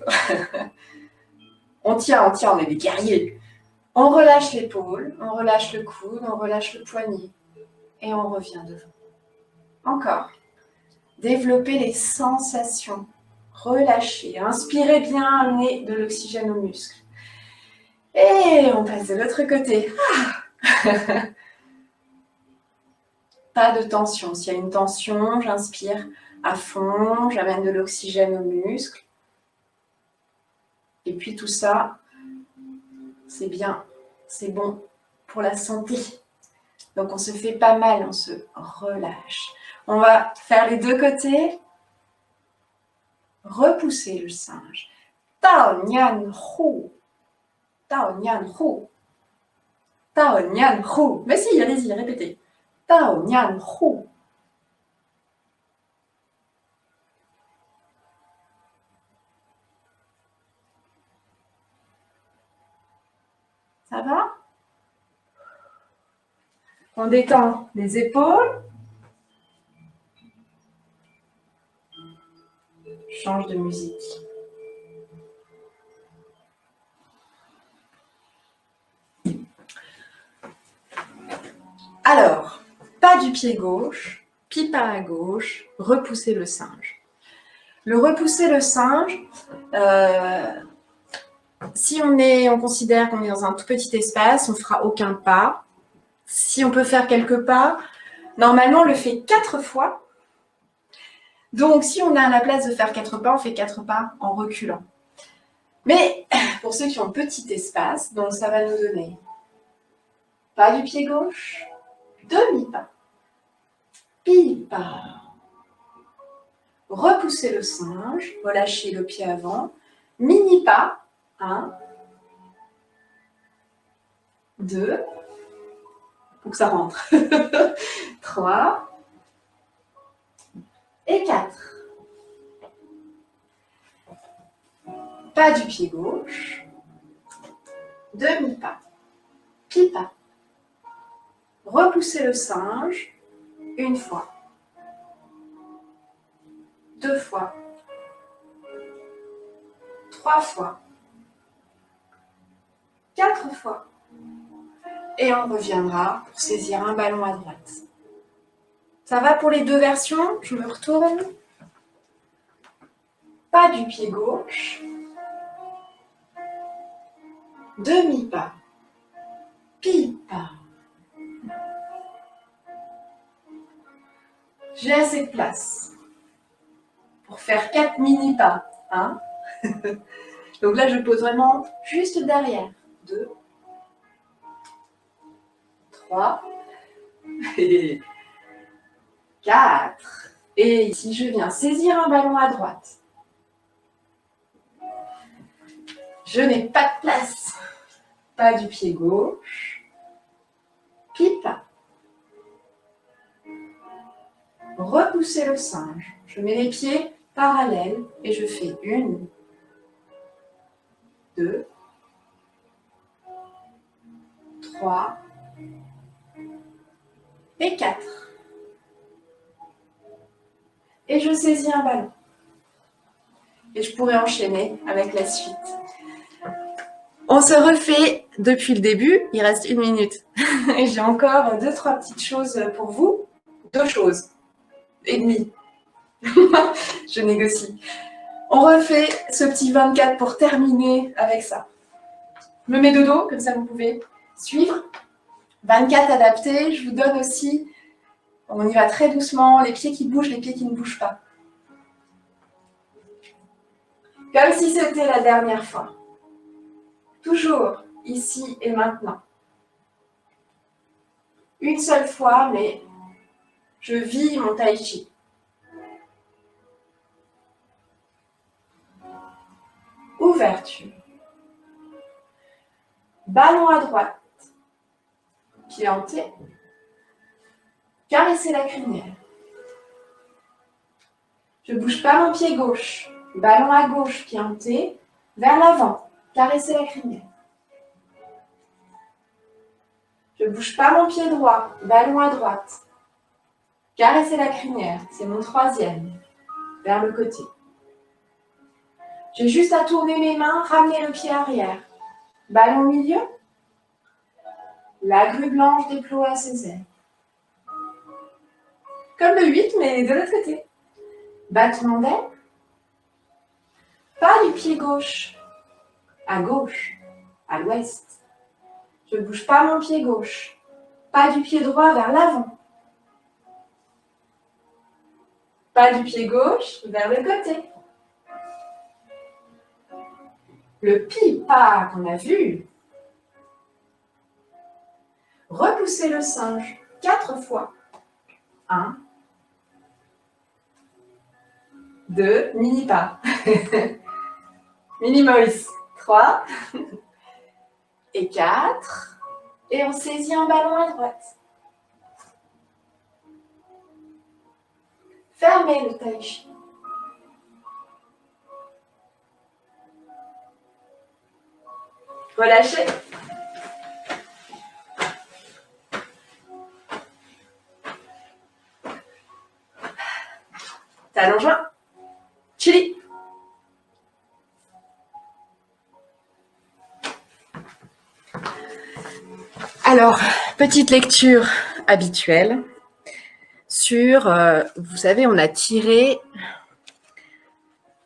On tient, on est des guerriers. On relâche l'épaule, on relâche le coude, on relâche le poignet. Et on revient devant. Encore. Développez les sensations. Relâchez. Inspirez bien, amenez de l'oxygène aux muscles. Et on passe de l'autre côté. Pas de tension. S'il y a une tension, j'inspire à fond, j'amène de l'oxygène aux muscles. Et puis tout ça, c'est bien, c'est bon pour la santé. Donc on se fait pas mal, on se relâche. On va faire les deux côtés. Repousser le singe. Tao Nian Hu. Tao Nian Hu. Tao Nian Hu. Mais si, allez-y, répétez. Tao Nian Hu. Ça va? On détend les épaules. Change de musique. Alors, pas du pied gauche, pied pas à gauche, repousser le singe. Le repousser le singe, si on considère qu'on est dans un tout petit espace, on ne fera aucun pas. Si on peut faire quelques pas, normalement on le fait 4 fois. Donc si on a la place de faire 4 pas, on fait 4 pas en reculant. Mais pour ceux qui ont petit espace, donc ça va nous donner pas du pied gauche, demi-pas, pile-pas, repousser le singe, relâcher le pied avant, mini-pas, 1, 2, pour que ça rentre, 3 et 4. Pas du pied gauche, demi-pas, pile-pas, repousser le singe, 1 fois, 2 fois, 3 fois, 4 fois. Et on reviendra pour saisir un ballon à droite. Ça va pour les deux versions? Je me retourne. Pas du pied gauche. Demi-pas. Pile-pas. J'ai assez de place pour faire 4 mini-pas. Hein. Donc là, je pose vraiment juste derrière. 2, 3 et 4. Et ici, je viens saisir un ballon à droite. Je n'ai pas de place. Pas du pied gauche. Pile-pas. Repousser le singe. Je mets les pieds parallèles et je fais 1, 2, 3 et 4. Et je saisis un ballon. Et je pourrais enchaîner avec la suite. On se refait depuis le début, il reste 1 minute. Et j'ai encore 2-3 petites choses pour vous. 2 choses et demie. Je négocie. On refait ce petit 24 pour terminer avec ça. Je me mets de dos, comme ça vous pouvez suivre. 24 adaptés, je vous donne aussi, on y va très doucement, les pieds qui bougent, les pieds qui ne bougent pas. Comme si c'était la dernière fois. Toujours ici et maintenant. Une seule fois, mais je vis mon tai chi. Ouverture. Ballon à droite. Pied hanté. Caresser la crinière. Je ne bouge pas mon pied gauche. Ballon à gauche, pied hanté. Vers l'avant. Caresser la crinière. Je ne bouge pas mon pied droit. Ballon à droite. Caresser la crinière. C'est mon 3e. Vers le côté. J'ai juste à tourner mes mains, ramener le pied arrière. Ballon au milieu. La grue blanche déploie ses ailes. Comme le 8, mais de l'autre côté. Battement d'aile. Pas du pied gauche. À gauche. À l'ouest. Je ne bouge pas mon pied gauche. Pas du pied droit vers l'avant. Pas du pied gauche vers le côté. Le pile-pas qu'on a vu. Repousser le singe 4 fois. 1, 2, mini-pas. Mini-moïse. 3 et 4. Et on saisit un ballon à droite. Fermez le tai chi. Relâchez. Allons juin. Chili. Alors, petite lecture habituelle sur, vous savez, on a tiré...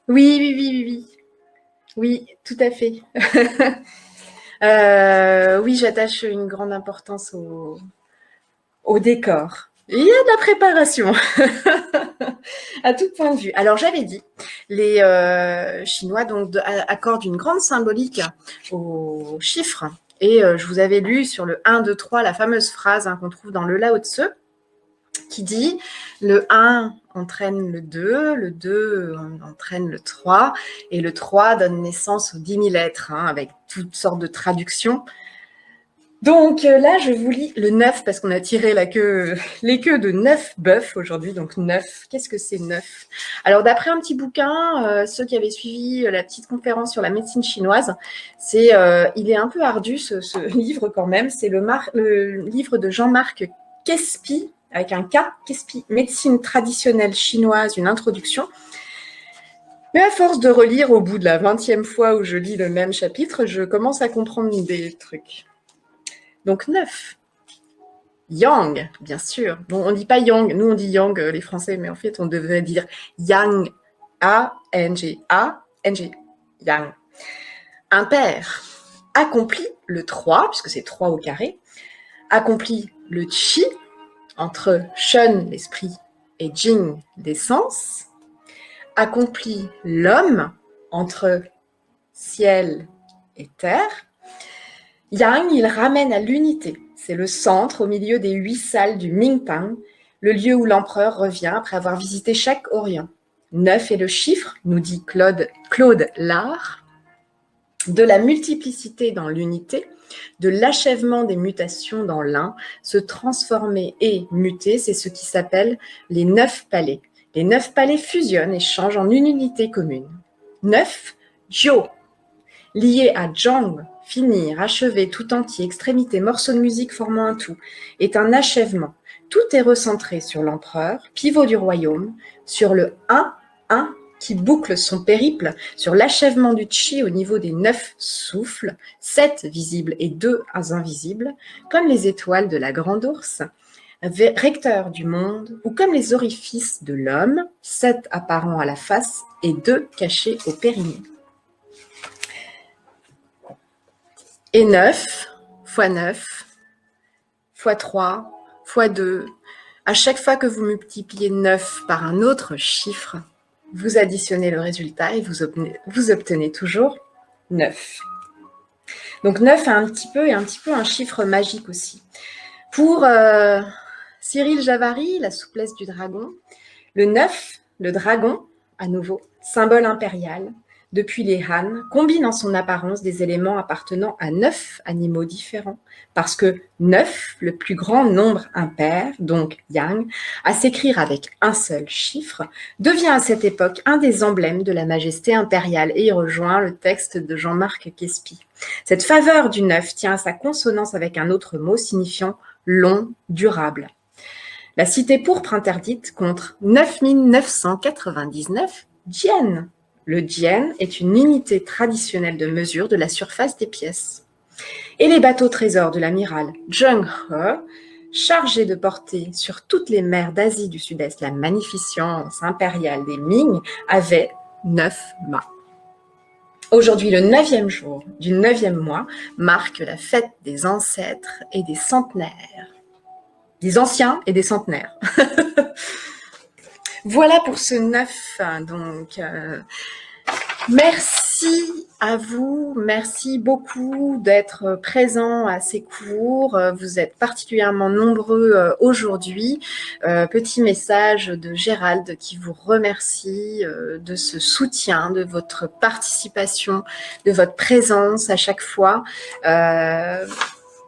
Oui, tout à fait. Oui, j'attache une grande importance au décor. Il y a de la préparation à tout point de vue. Alors, j'avais dit, les Chinois donc, accordent une grande symbolique aux chiffres. Et je vous avais lu sur le 1, 2, 3, la fameuse phrase qu'on trouve dans le Lao Tzu, qui dit le 1 entraîne le 2 entraîne le 3, et le 3 donne naissance aux 10 000 êtres, avec toutes sortes de traductions. Donc là, je vous lis le 9, parce qu'on a tiré les queues de 9 bœufs aujourd'hui, donc 9. Qu'est-ce que c'est 9? Alors d'après un petit bouquin, ceux qui avaient suivi la petite conférence sur la médecine chinoise, il est un peu ardu ce livre quand même, c'est le livre de Jean-Marc Quespi, avec un K, Quespi, médecine traditionnelle chinoise, une introduction. Mais à force de relire au bout de la 20e fois où je lis le même chapitre, je commence à comprendre des trucs. Donc 9. Yang, bien sûr. Bon, on ne dit pas yang, nous on dit yang, les Français, mais en fait on devrait dire yang, A-N-G, A-N-G, yang. Impair, accomplit le 3, puisque c'est 3 au carré, accomplit le chi, entre Shen, l'esprit, et Jing, les sens, accomplit l'homme, entre ciel et terre. Yang, il ramène à l'unité. C'est le centre au milieu des 8 salles du Mingtang, le lieu où l'empereur revient après avoir visité chaque Orient. 9 est le chiffre, nous dit Claude Lard, de la multiplicité dans l'unité, de l'achèvement des mutations dans l'un, se transformer et muter, c'est ce qui s'appelle les 9 palais. Les 9 palais fusionnent et changent en une unité commune. 9, Jiu, lié à Zhang, finir, achever, tout entier, extrémité, morceau de musique formant un tout, est un achèvement. Tout est recentré sur l'empereur, pivot du royaume, sur le 1 qui boucle son périple, sur l'achèvement du chi au niveau des 9 souffles, 7 visibles et 2 invisibles, comme les étoiles de la grande ours, recteur du monde, ou comme les orifices de l'homme, 7 apparents à la face et 2 cachés au périnée. Et 9 fois 9 fois 3 fois 2, à chaque fois que vous multipliez 9 par un autre chiffre, vous additionnez le résultat et vous obtenez toujours 9. Donc 9 est un petit peu un chiffre magique aussi. Pour Cyril Javary, la souplesse du dragon, le 9, le dragon, à nouveau, symbole impérial, depuis les Han, combine en son apparence des éléments appartenant à 9 animaux différents, parce que 9, le plus grand nombre impair, donc Yang, à s'écrire avec un seul chiffre, devient à cette époque un des emblèmes de la majesté impériale, et y rejoint le texte de Jean-Marc Quespi. Cette faveur du 9 tient à sa consonance avec un autre mot signifiant long, durable. La cité pourpre interdite contre 9999 jian. Le jian est une unité traditionnelle de mesure de la surface des pièces. Et les bateaux trésors de l'amiral Zheng He, chargés de porter sur toutes les mers d'Asie du Sud-Est la magnificence impériale des Ming, avaient 9 mâts. Aujourd'hui, le 9e jour du 9e mois marque la fête des ancêtres et des centenaires. Des anciens et des centenaires. Voilà pour ce 9. Donc, merci à vous. Merci beaucoup d'être présents à ces cours. Vous êtes particulièrement nombreux aujourd'hui. Petit message de Gérald qui vous remercie de ce soutien, de votre participation, de votre présence à chaque fois.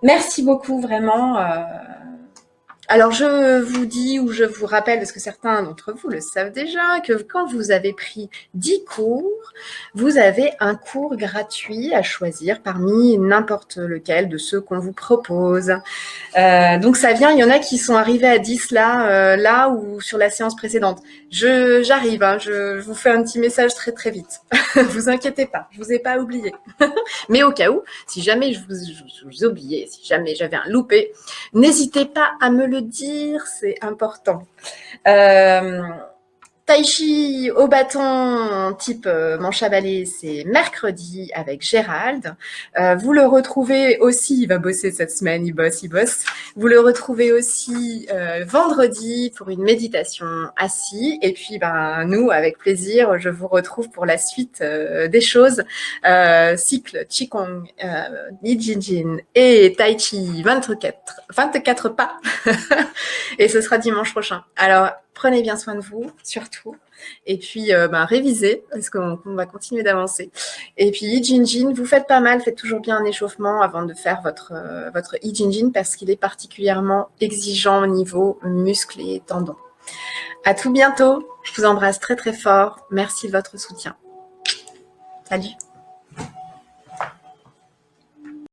Merci beaucoup, vraiment. Alors, je vous dis ou je vous rappelle, parce que certains d'entre vous le savent déjà, que quand vous avez pris 10 cours, vous avez un cours gratuit à choisir parmi n'importe lequel de ceux qu'on vous propose. Donc ça vient, il y en a qui sont arrivés à 10 là ou sur la séance précédente. J'arrive, hein, je vous fais un petit message très très vite. Vous inquiétez pas, je vous ai pas oublié. Mais au cas où, si jamais je vous oubliais, si jamais j'avais un loupé, n'hésitez pas à me le dire, c'est important. Euh, Tai chi au bâton type manche à balai, c'est mercredi avec Gérald. Vous le retrouvez aussi, il va bosser cette semaine, il bosse. Vous le retrouvez aussi vendredi pour une méditation assis. Et puis, nous, avec plaisir, je vous retrouve pour la suite des choses. Cycle Qigong, I Ching Jin et Tai Chi 24 pas. Et ce sera dimanche prochain. Alors, prenez bien soin de vous, surtout. Et puis, révisez, parce qu'on va continuer d'avancer. Et puis, I-Jin-Jin, vous faites pas mal, faites toujours bien un échauffement avant de faire votre I-Jin-Jin, parce qu'il est particulièrement exigeant au niveau muscles et tendons. À tout bientôt. Je vous embrasse très très fort. Merci de votre soutien. Salut.